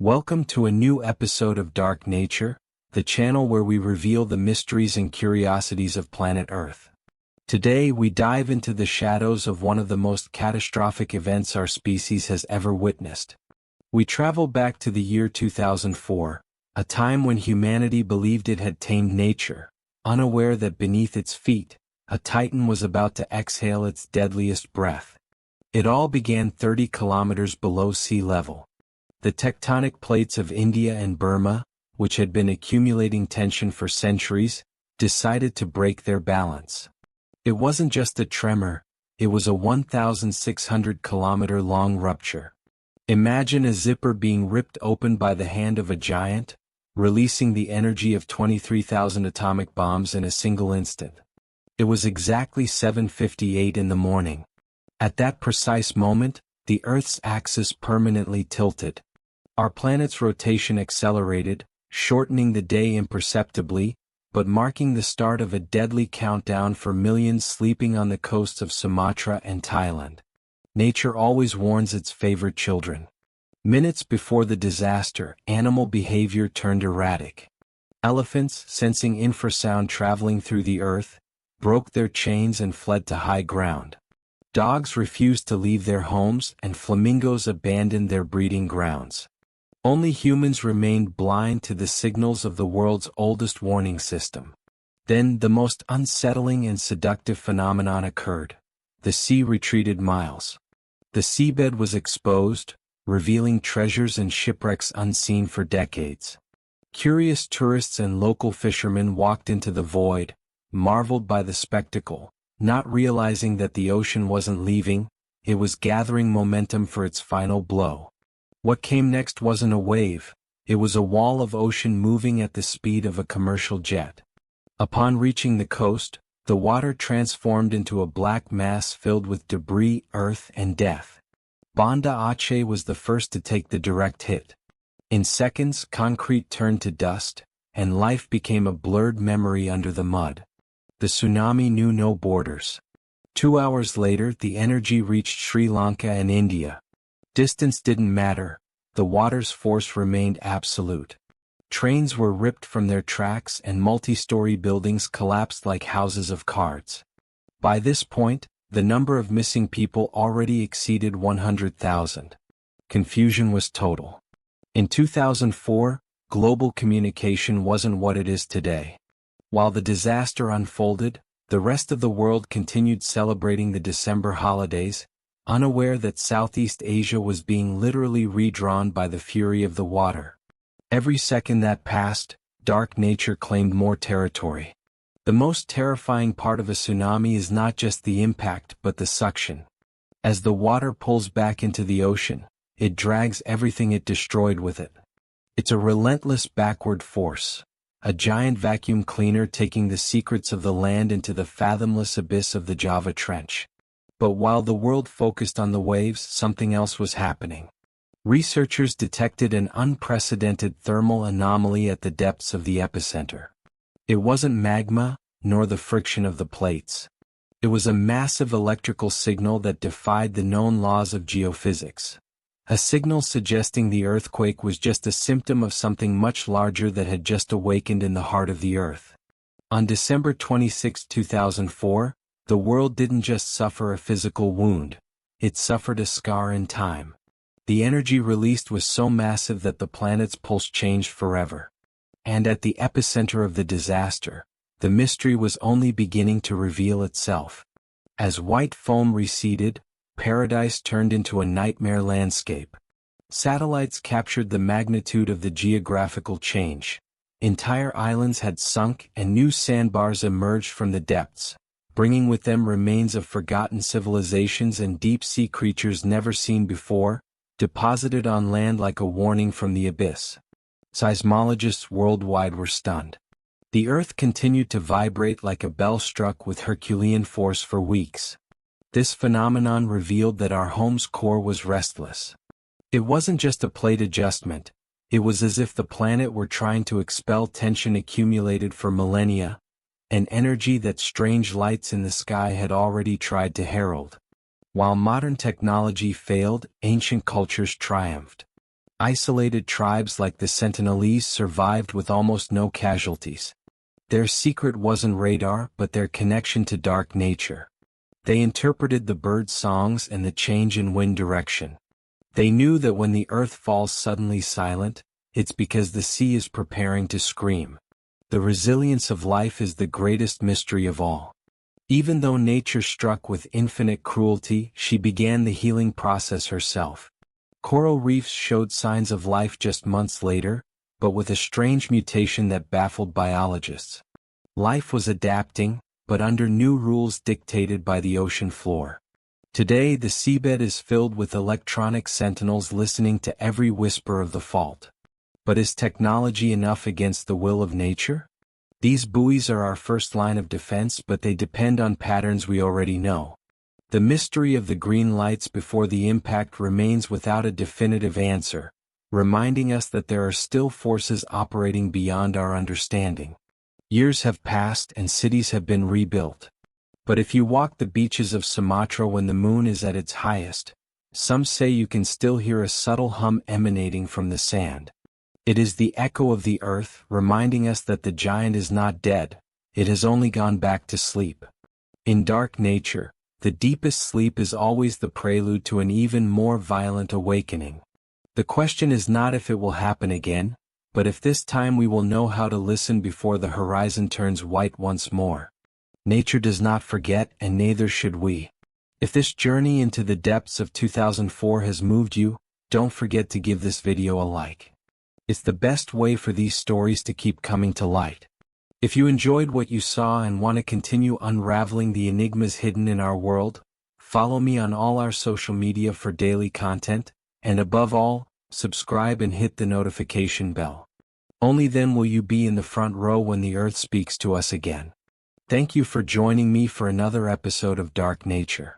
Welcome to a new episode of Dark Nature, the channel where we reveal the mysteries and curiosities of planet Earth. Today we dive into the shadows of one of the most catastrophic events our species has ever witnessed. We travel back to the year 2004, a time when humanity believed it had tamed nature, unaware that beneath its feet, a titan was about to exhale its deadliest breath. It all began 30 kilometers below sea level. The tectonic plates of India and Burma, which had been accumulating tension for centuries, decided to break their balance. It wasn't just a tremor, it was a 1,600-kilometer-long rupture. Imagine a zipper being ripped open by the hand of a giant, releasing the energy of 23,000 atomic bombs in a single instant. It was exactly 7:58 in the morning. At that precise moment, the Earth's axis permanently tilted. Our planet's rotation accelerated, shortening the day imperceptibly, but marking the start of a deadly countdown for millions sleeping on the coasts of Sumatra and Thailand. Nature always warns its favorite children. Minutes before the disaster, animal behavior turned erratic. Elephants, sensing infrasound traveling through the earth, broke their chains and fled to high ground. Dogs refused to leave their homes and flamingos abandoned their breeding grounds. Only humans remained blind to the signals of the world's oldest warning system. Then the most unsettling and seductive phenomenon occurred. The sea retreated miles. The seabed was exposed, revealing treasures and shipwrecks unseen for decades. Curious tourists and local fishermen walked into the void, marveled by the spectacle, not realizing that the ocean wasn't leaving, it was gathering momentum for its final blow. What came next wasn't a wave, it was a wall of ocean moving at the speed of a commercial jet. Upon reaching the coast, the water transformed into a black mass filled with debris, earth, and death. Banda Aceh was the first to take the direct hit. In seconds, concrete turned to dust, and life became a blurred memory under the mud. The tsunami knew no borders. 2 hours later, the energy reached Sri Lanka and India. Distance didn't matter, the water's force remained absolute. Trains were ripped from their tracks and multi-story buildings collapsed like houses of cards. By this point, the number of missing people already exceeded 100,000. Confusion was total. In 2004, global communication wasn't what it is today. While the disaster unfolded, the rest of the world continued celebrating the December holidays, unaware that Southeast Asia was being literally redrawn by the fury of the water. Every second that passed, dark nature claimed more territory. The most terrifying part of a tsunami is not just the impact but the suction. As the water pulls back into the ocean, it drags everything it destroyed with it. It's a relentless backward force. A giant vacuum cleaner taking the secrets of the land into the fathomless abyss of the Java Trench. But while the world focused on the waves, something else was happening. Researchers detected an unprecedented thermal anomaly at the depths of the epicenter. It wasn't magma, nor the friction of the plates. It was a massive electrical signal that defied the known laws of geophysics. A signal suggesting the earthquake was just a symptom of something much larger that had just awakened in the heart of the Earth. On December 26, 2004, the world didn't just suffer a physical wound, it suffered a scar in time. The energy released was so massive that the planet's pulse changed forever. And at the epicenter of the disaster, the mystery was only beginning to reveal itself. As white foam receded, paradise turned into a nightmare landscape. Satellites captured the magnitude of the geographical change. Entire islands had sunk and new sandbars emerged from the depths, bringing with them remains of forgotten civilizations and deep-sea creatures never seen before, deposited on land like a warning from the abyss. Seismologists worldwide were stunned. The Earth continued to vibrate like a bell struck with Herculean force for weeks. This phenomenon revealed that our home's core was restless. It wasn't just a plate adjustment, it was as if the planet were trying to expel tension accumulated for millennia, an energy that strange lights in the sky had already tried to herald. While modern technology failed, ancient cultures triumphed. Isolated tribes like the Sentinelese survived with almost no casualties. Their secret wasn't radar but their connection to dark nature. They interpreted the bird songs and the change in wind direction. They knew that when the earth falls suddenly silent, it's because the sea is preparing to scream. The resilience of life is the greatest mystery of all. Even though nature struck with infinite cruelty, she began the healing process herself. Coral reefs showed signs of life just months later, but with a strange mutation that baffled biologists. Life was adapting, but under new rules dictated by the ocean floor. Today the seabed is filled with electronic sentinels listening to every whisper of the fault. But is technology enough against the will of nature? These buoys are our first line of defense, but they depend on patterns we already know. The mystery of the green lights before the impact remains without a definitive answer, reminding us that there are still forces operating beyond our understanding. Years have passed and cities have been rebuilt. But if you walk the beaches of Sumatra when the moon is at its highest, some say you can still hear a subtle hum emanating from the sand. It is the echo of the earth, reminding us that the giant is not dead, it has only gone back to sleep. In dark nature, the deepest sleep is always the prelude to an even more violent awakening. The question is not if it will happen again, but if this time we will know how to listen before the horizon turns white once more. Nature does not forget, and neither should we. If this journey into the depths of 2004 has moved you, don't forget to give this video a like. It's the best way for these stories to keep coming to light. If you enjoyed what you saw and want to continue unraveling the enigmas hidden in our world, follow me on all our social media for daily content, and above all, subscribe and hit the notification bell. Only then will you be in the front row when the earth speaks to us again. Thank you for joining me for another episode of Dark Nature.